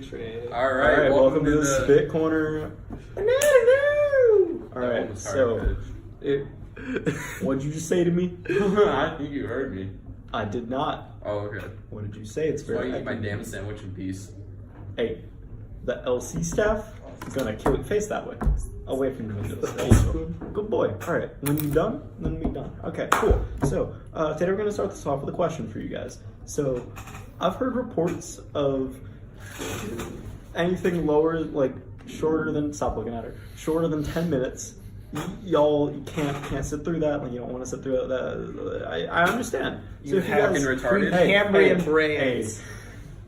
All right, welcome to the Spit Corner. All right, so what'd you just say to me? I think you heard me. I did not. Oh, okay. What did you say? It's So I very. eat my damn sandwich in peace. Hey, the LC staff is gonna kill your face that way, away from the windows. Good boy. All right, when you're done, then we're done. Okay, cool. So today we're gonna start this off with a question for you guys. So I've heard reports of anything lower, like shorter than shorter than 10 minutes. Y'all can't sit through that. Like you don't want to sit through that. I understand. So if you guys retarded. Cambrian brains,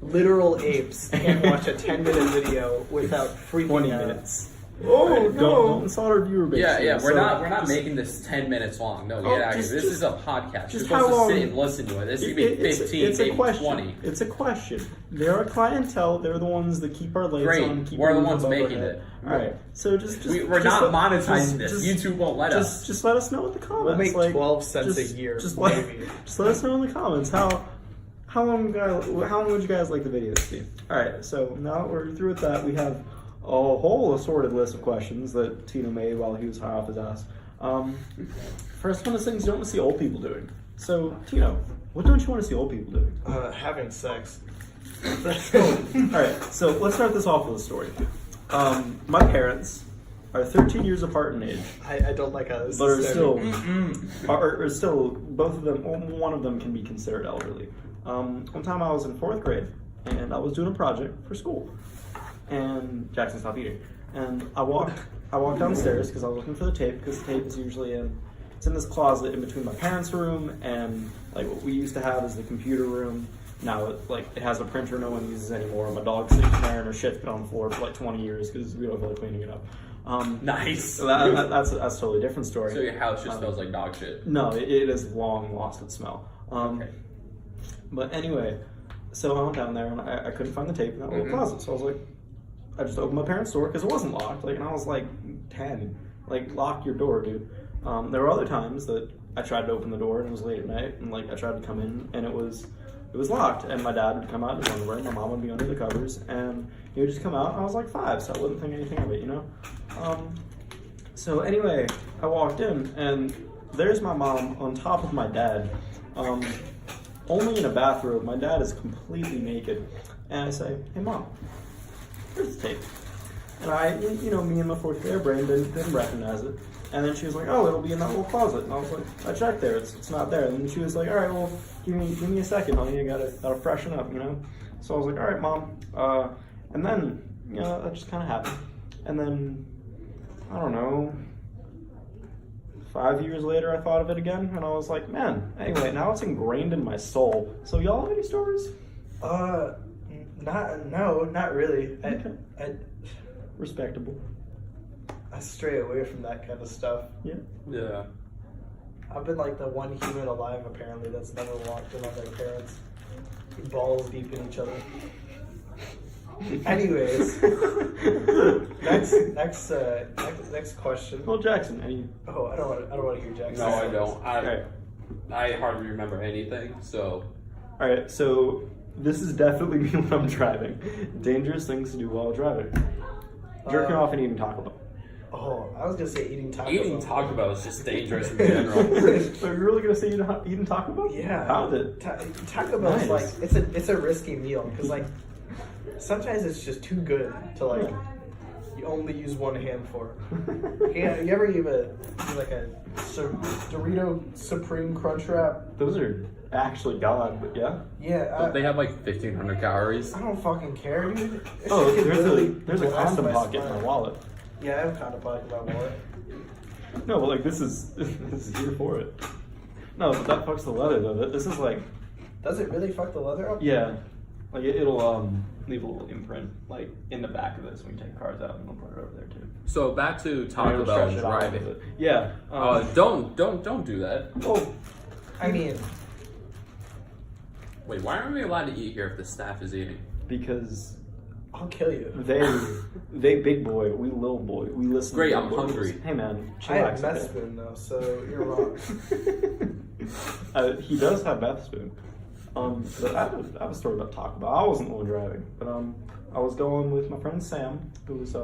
literal apes can't watch a 10-minute video without freaking 20 out. minutes. Oh no! Don't insult our viewer base. Yeah, here. we're not making this 10 minutes long. No, get out of here. This is a podcast. You're how supposed long- to sit and listen to it. This could be 15, it's a maybe question. 20. It's a question. They're our clientele. They're the ones that keep our lights Great. on. Keep We're the roof ones above our making head. it. All right. So We're not monetizing this. YouTube won't let us. Just let us know in the comments. We'll make like, 12 cents just- a year, Just maybe. just let us know in the comments how long would you guys like the videos to be? All right. So now that we're through with that, we have a whole assorted list of questions that Tino made while he was high off his ass. First one is things you don't want to see old people doing. So, Tino, what don't you want to see old people doing? Having sex. Alright, so let's start this off with a story. My parents are 13 years apart in age, I don't like how this but are is still, starting. are still, both of them, one of them can be considered elderly. One time I was in 4th grade, and I was doing a project for school. And Jackson stopped eating. And I walked downstairs because I was looking for the tape, because the tape is usually it's in this closet in between my parents' room and like what we used to have is the computer room. Now it has a printer no one uses anymore. My dog's sitting there and her shit's been on the floor for like 20 years because we don't feel like cleaning it up. Nice. So that's a totally different story. So your house just smells like dog shit. No, it has long lost its smell. Okay. But anyway, so I went down there and I couldn't find the tape in that little closet. So I was like, I just opened my parents' door because it wasn't locked. Like, and I was like 10. Like, lock your door, dude. There were other times that I tried to open the door and it was late at night, and like I tried to come in and it was locked. And my dad would come out in his underwear, and my mom would be under the covers, and he would just come out. And I was like 5, so I wouldn't think anything of it, you know. So anyway, I walked in, and there's my mom on top of my dad, only in a bathrobe. My dad is completely naked, and I say, "Hey, Mom, here's the tape." And I, me and my 4th grade brain didn't recognize it. And then she was like, "Oh, it'll be in that little closet." And I was like, "I checked there, it's not there." And then she was like, "All right, well, give me a second, honey. I gotta freshen up, you know." So I was like, "All right, Mom." And then, that just kind of happened. And then, I don't know, 5 years later, I thought of it again, and I was like, man. Anyway, now it's ingrained in my soul. So y'all have any stories? Not really. Okay. I Respectable. stray away from that kind of stuff. Yeah. Yeah. I've been like the one human alive apparently that's never walked in on their parents, balls deep in each other. Anyways, next question. Well, Jackson, any? Oh, I don't want to hear Jackson. No, I don't. Alright. I hardly remember anything, so. All right. So this is definitely me when I'm driving. Dangerous things to do while driving. Jerking off and eating Taco Bell. Oh, I was gonna say eating Taco Bell. Eating Taco Bell is just dangerous in general. So you're really gonna say eating Taco Bell? Yeah. Found it. Taco Bell is Nice. like it's a risky meal because like sometimes it's just too good to like you only use one hand for. Yeah, you ever eat a Dorito Supreme Crunch Wrap? Those are actually God, but yeah. Yeah. Don't they have like 1,500 calories? I don't fucking care, dude. This Oh, shit can there's a blast condom my pocket in spine. my wallet. Yeah, I have a condom pocket in my wallet. No, but like this is here for it. No, but that fucks the leather though. This is like, Does it really fuck the leather up? yeah, like it'll leave a little imprint like in the back of this when you take cars out, and I'll put it over there too. So back to Taco It'll Bell stretch and it out a driving. little bit. Yeah. Don't do that. Oh, I mean, Wait, why aren't we allowed to eat here if the staff is eating? because I'll kill you. they big boy, we little boy. We listen. Great, to I'm big boys. hungry. Hey man, I have chillax, meth okay? spoon though, so you're wrong. He does have meth spoon. But I have a story about Taco Bell. I wasn't the one driving, but I was going with my friend Sam, who's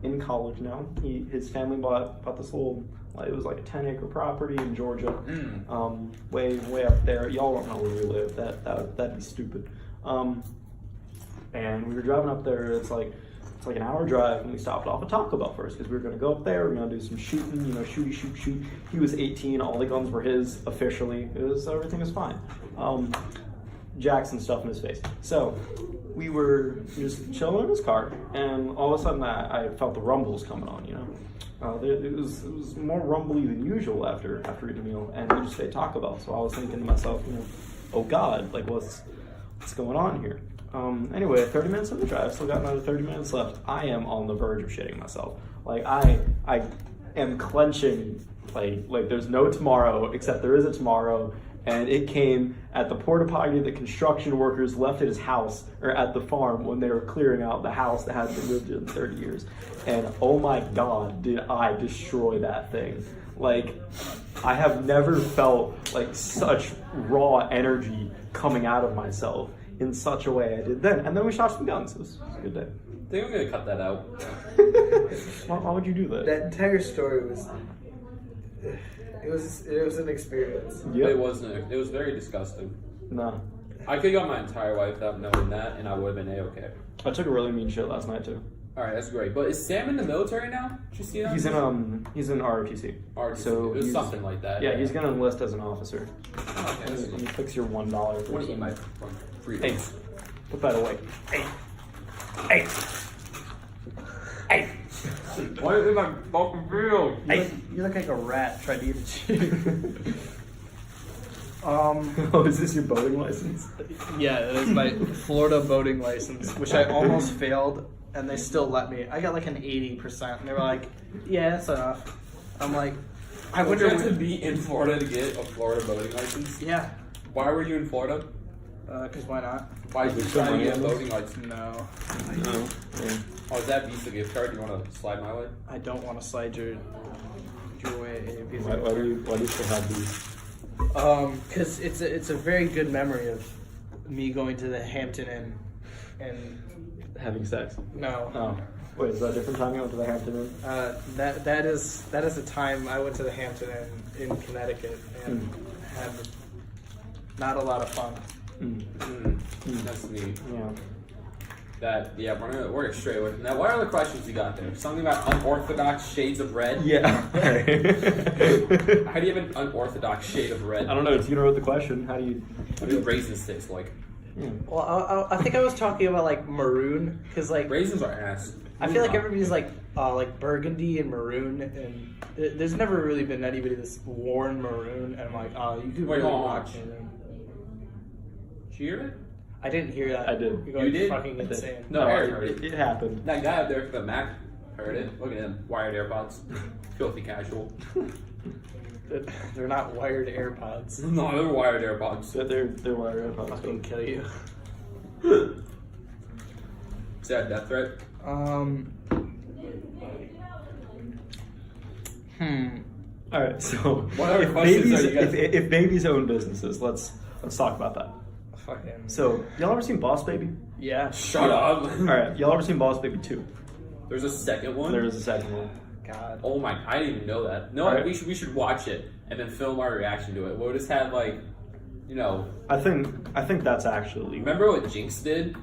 in college now. His family bought this little, it was like a 10-acre property in Georgia, way up there. Y'all don't know where we live. That'd be stupid. And we were driving up there. It's like an hour drive, and we stopped off at Taco Bell first because we were gonna go up there. We are gonna do some shooting, shoot. He was 18. All the guns were his officially. Everything was fine. Jackson stuff in his face. So we were just chilling in his car, and all of a sudden I felt the rumbles coming on. It was more rumbly than usual after eating a meal, and we just ate Taco Bell. So I was thinking to myself, oh God, like what's going on here? Anyway, 30 minutes of the drive, still got another 30 minutes left. I am on the verge of shitting myself. Like I am clenching, like there's no tomorrow, except there is a tomorrow. And it came at the porta potty that construction workers left at his house, or at the farm when they were clearing out the house that hadn't been lived in 30 years. And oh my God, did I destroy that thing. Like, I have never felt like such raw energy coming out of myself in such a way I did then. And then we shot some guns. It was a good day. I think I'm gonna cut that out. Why would you do that? That entire story was... It was an experience. Yep. It was very disgusting. Nah. I could go my entire life without knowing that, and I would have been A-okay. I took a really mean shit last night too. Alright, that's great. But is Sam in the military now? Did you see that? He's in ROTC. ROTC. So it was he's- something like that. Yeah, he's gonna enlist as an officer. Oh, okay, that's And you good. fix your $1 for Want to eat my something. freedom. Hey, put that away. Hey. Why is my fucking freedom? You look like a rat trying to eat a cheese. Oh, is this your boating license? Yeah, it is my Florida boating license, which I almost failed, and they still let me. I got like an 80%, and they were like, "Yeah, that's enough." I'm like, I Would wonder. you have to be in Florida to get a Florida boating license? Yeah, Why were you in Florida? because why not? Why did you There's try to money get a in this? boating license? No, No. Yeah. Oh, is that Visa gift card? You want to slide my way? I don't want to slide your way. Why do you still have these? Because it's a very good memory of me going to the Hampton Inn, and Having sex. no. Oh. Wait, is that a different time you went to the Hampton Inn? That is the time I went to the Hampton Inn in Connecticut and had not a lot of fun. That's neat. Yeah. We're gonna stray away from that. What other questions you got there? Something about unorthodox shades of red? Yeah. How do you have an unorthodox shade of red? I don't know. It's you wrote the question. How do you? What do raisin sticks like? Well, I think I was talking about like maroon, because like Raisins are ass. I feel like everybody's like burgundy and maroon, and there's never really been anybody that's worn maroon, and I'm like, oh, you could Wait, really hold on, rock watch. maroon. Did you hear it? I didn't hear that. I did. You're going You did? fucking I did. insane. No, Eric heard it. It happened. That guy up there for the Mac heard it. Look at him. Wired AirPods. Filthy casual. They're not wired AirPods. No, they're wired AirPods. They're wired I'll AirPods. fucking kill you. Is that a death threat? All right. So What other if questions babies, are you guys- if babies own businesses, let's talk about that. Fucking. So y'all ever seen Boss Baby? Yeah. Shut up. All right. Y'all ever seen Boss Baby 2? There's a second one? There is a second one. God. Oh my, I didn't even know that. No, Alright. we should watch it and then film our reaction to it. We'll just have like, I think that's actually. remember what Jinx did?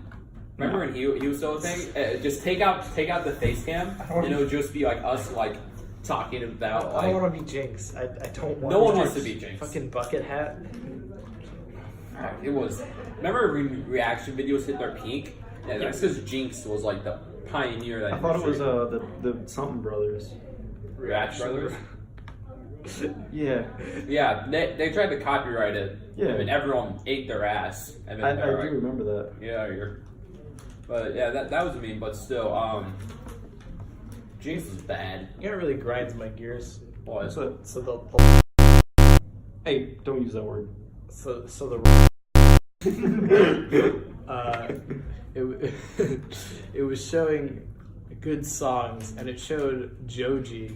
Remember when he was still a thing? Just take out the face cam and it'll just be like us like talking about I don't like. want to be Jinx. I don't want. No one to wants to be Jinx. Fucking bucket hat. It was. Remember reaction videos hit their peak? Yeah, that's because Jinx was like the pioneer. Of that I thought it was industry. the something brothers. Reaction Brothers. Yeah. Yeah, they tried to copyright it. Yeah. And everyone ate their ass. And then I they do were like, remember that. yeah, but yeah, that was a meme. But still, Jinx is bad. You know, it really grinds my gears. What? So, So the hey, don't use that word. so the it was showing good songs, and it showed Joji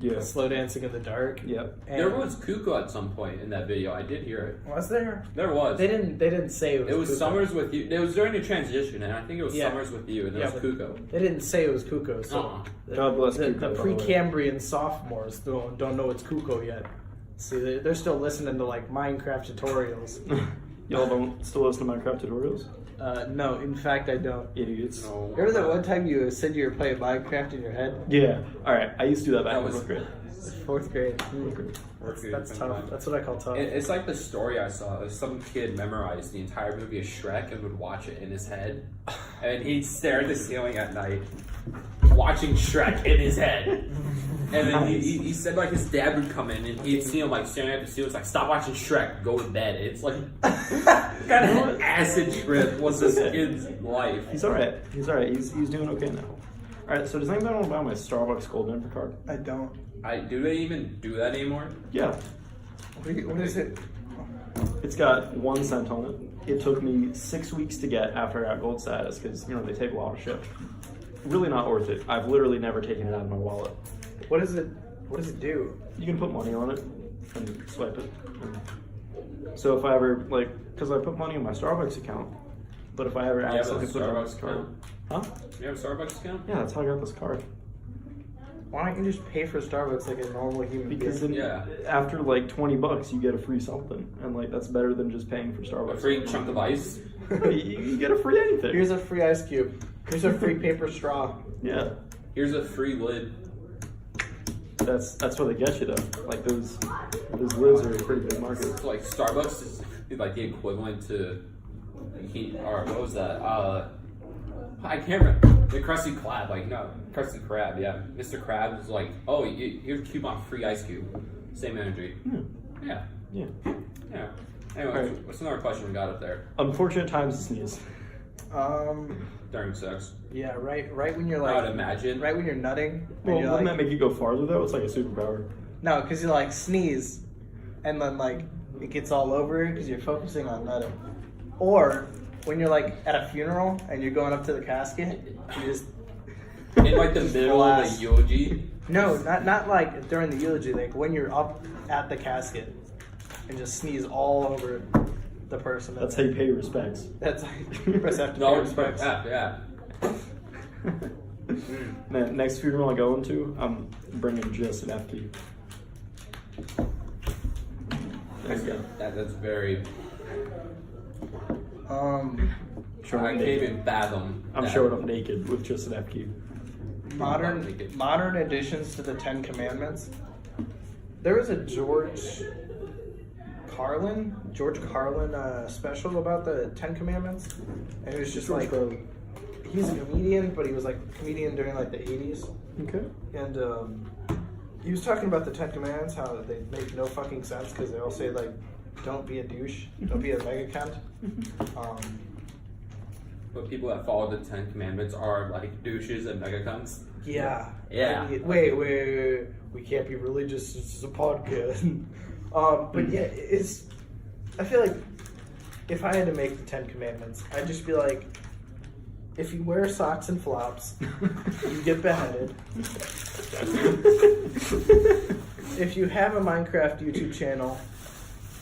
Yeah. Slow dancing in the dark. Yep. And There was cuckoo at some point in that video. I did hear it. was there? There was. They didn't say it was. It was Kuko. Summers with You. It was during the transition, and I think it was Yeah. Summers with You, and it Yeah, was but- Kuko. They didn't say it was Kuko. So Uh-uh. God bless the Kuko, by the way. Precambrian sophomores don't know it's Kuko yet. See, they're still listening to like Minecraft tutorials. Y'all don't still listen to Minecraft tutorials? No, in fact, I don't. Idiots. No. Remember that one time you said you were playing Minecraft in your head? Yeah. All right. I used to do that back That in was- fourth grade. Fourth grade. That's That's tough. That's what I call tough. It's like the story I saw. Some kid memorized the entire movie of Shrek and would watch it in his head. And he'd stare at the ceiling at night, watching Shrek in his head. And then he said like his dad would come in and he'd see him like staring at the ceiling. It's like, stop watching Shrek, go to bed. It's like, what kind of an acid trip was this kid's life? He's all right. He's all right. He's doing okay now. All right. So does anybody want to buy my Starbucks Gold Member card? I don't. Do they even do that anymore? Yeah. What is it? It's got 1 cent on it. It took me 6 weeks to get after I got gold status because they take a while to ship. Really not worth it. I've literally never taken it out of my wallet. What does it do? You can put money on it and swipe it. So if I ever because I put money in my Starbucks account, but if I ever You have a accidentally put it on Starbucks this card, account? You have a Starbucks account? yeah, that's how I got this card. Why don't you just pay for Starbucks like a normal human Because being? then after $20, you get a free something, and that's better than just paying for Starbucks. A free chunk of ice? you get a free anything. Here's a free ice cube. Here's a free paper straw. Yeah, Here's a free lid. that's what they get you though. Like those lids are a pretty big market. So, like Starbucks is like the equivalent to or what was that? I can't remember. The Krusty Krab, Krusty Krab, yeah. Mr. Krab was like, oh, here's a coupon, free ice cube. Same energy. Yeah. Yeah. Yeah. Anyway, Right. what's another question we got up there? Unfortunate times to sneeze. During sex. Yeah, right when you're I would like, imagine. right when you're nutting. Well, And you're wouldn't like, that make you go farther though? It's like a superpower. no, because you like sneeze, and then like it gets all over because you're focusing on nutting. Or when you're like at a funeral and you're going up to the casket, you just In like the middle of Blast. the eulogy. no, not like during the eulogy, like when you're up at the casket and just sneeze all over the person. That's how you pay your respects. That's press F to No pay respect. respects. Yeah. Man, next funeral I go into, I'm bringing just an F key. There you go. That's very. Sure, I I'm can't naked. even fathom. I'm that. showing up naked with just an F key. Modern additions to the Ten Commandments. There was a George Carlin special about the Ten Commandments, and it was just like he's a comedian, but he was like a comedian during like the 80s, Okay. and he was talking about the Ten Commandments, how they make no fucking sense because they all say like, don't be a douche, don't be a mega cunt. But people that follow the Ten Commandments are like douches and mega cunts. Yeah. Yeah. Wait. We can't be religious. This is a podcast. But yeah, it's. I feel like if I had to make the Ten Commandments, I'd just be like, if you wear socks and flops, you get beheaded. If you have a Minecraft YouTube channel,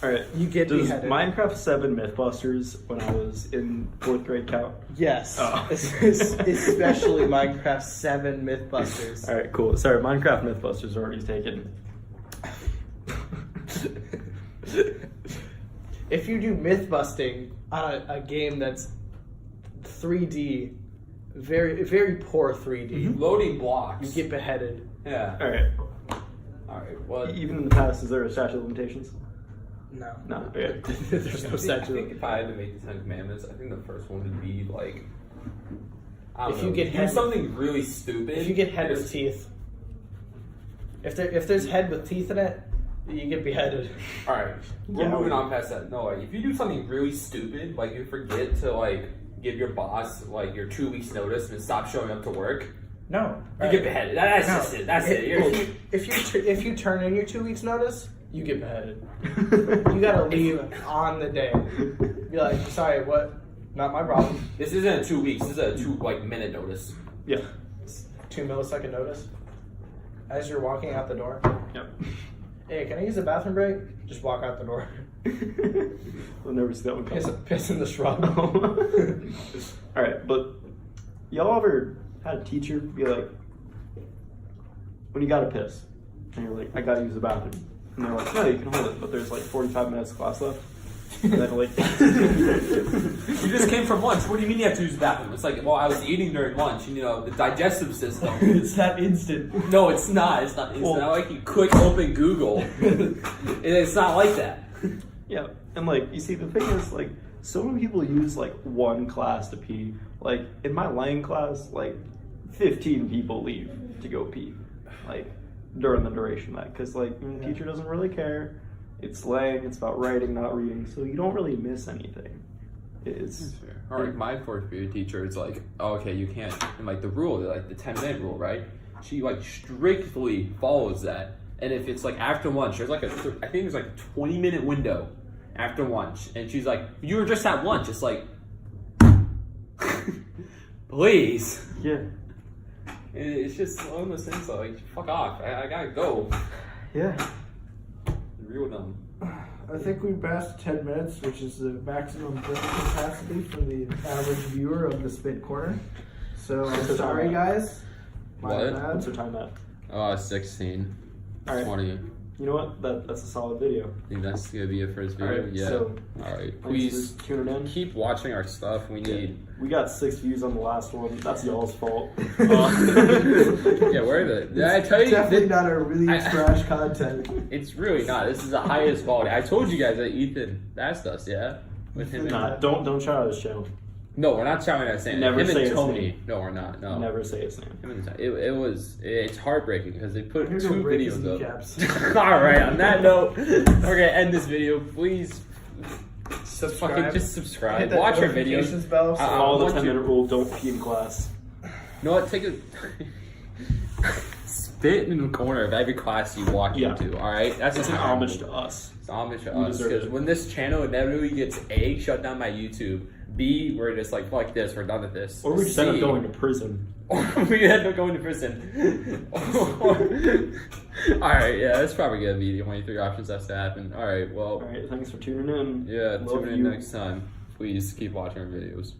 All right. you get Does beheaded. Minecraft 7 Mythbusters when I was in 4th grade count? Yes. Oh. Especially Minecraft 7 Mythbusters. All right, cool. Sorry, Minecraft Mythbusters already taken. If you do myth busting on a game that's 3D, very very poor 3D, Loading blocks. you get beheaded. Yeah. All right. Alright, what? Even in the past, is there a statute of limitations? No. No. Okay. There's no I statute. think if I had to make the Ten Commandments, I think the first one would be like. I don't If know, you get do head- something really stupid. If you get head with just- teeth, if there's head with teeth in it, you get beheaded. Alright, we're Yeah. moving on past that. No, like, if you do something really stupid, like you forget to like give your boss like your 2 weeks notice and stop showing up to work, No. you get beheaded. That's just it. That's it. You're, If you turn in your 2 weeks notice, you get beheaded. You gotta leave on the day. Be like, sorry, what? Not my problem. this isn't a 2 weeks. This is a 2 minute notice. Yeah. 2 millisecond notice. as you're walking out the door, Yep. hey, can I use the bathroom break? Just walk out the door. I'll never see that one come. Piss in the shrub. All right, but y'all ever had a teacher be like, when you gotta piss, and you're like, I gotta use the bathroom, and they're like, no, you can hold it, but there's like 45 minutes of class left. And then like, You just came from lunch. What do you mean you have to use the bathroom? It's like, well, I was eating during lunch. And, the digestive system. It's that instant. No, it's not. It's not. It's not like you quick open Google. It's not like that. yeah, and like, you see, the thing is, like, so many people use like one class to pee. Like in my Lang class, like 15 people leave to go pee, like during the duration of that, because like the teacher doesn't really care. It's Lang, it's about writing, not reading, so you don't really miss anything. It's or like my fourth period teacher, it's like, oh, okay, you can't. And like the rule, like the 10-minute rule, right? She like strictly follows that. And if it's like after lunch, there's like I think there's like a 20-minute window after lunch, and she's like, you were just at lunch. It's like, please. yeah, It's just one of those things like, fuck off. I gotta go. yeah. Real dumb. I think we passed 10 minutes, which is the maximum brain capacity for the average viewer of the Spit Corner. So, What's sorry the guys. My What? bad. What's your time at? 16. All right. 20. You know what? That's a solid video. I think that's gonna be it for this video. Alright, yeah. so Alright. thanks Please for tuning in. keep watching our stuff. We need. We got 6 views on the last one. That's y'all's fault. Yeah, where the? Did I tell you? Definitely not our really I- trash content. It's really not. This is the highest quality. I told you guys that Ethan asked us, yeah? With him Nah, and... don't shout out his channel. No, we're not shouting at Sam. Never him say and his Tony. name. No, we're not. No. Never say his name. Him and it's heartbreaking because they put You're 2 gonna break his videos up. kneecaps. Alright, on that note, we're gonna end this video. Please Subscribe. fucking just subscribe. Hit that Watch our videos. notifications bell so Follow the want 10-minute you- rule. Don't pee in class. You know what? Take a spit in the corner of every class you walk Yeah. into. All right, that's It's an just homage to us. It's homage to We us deserve because it. when this channel inevitably gets A, shut down by YouTube. B, we're just like fuck this. We're done with this. Or we just end up C, going to prison. Or we end up going to prison. All right, yeah, that's probably gonna be the only 3 options that's to happen. All right, well, All right, thanks for tuning in. yeah, Love tune in you. next time. Please keep watching our videos.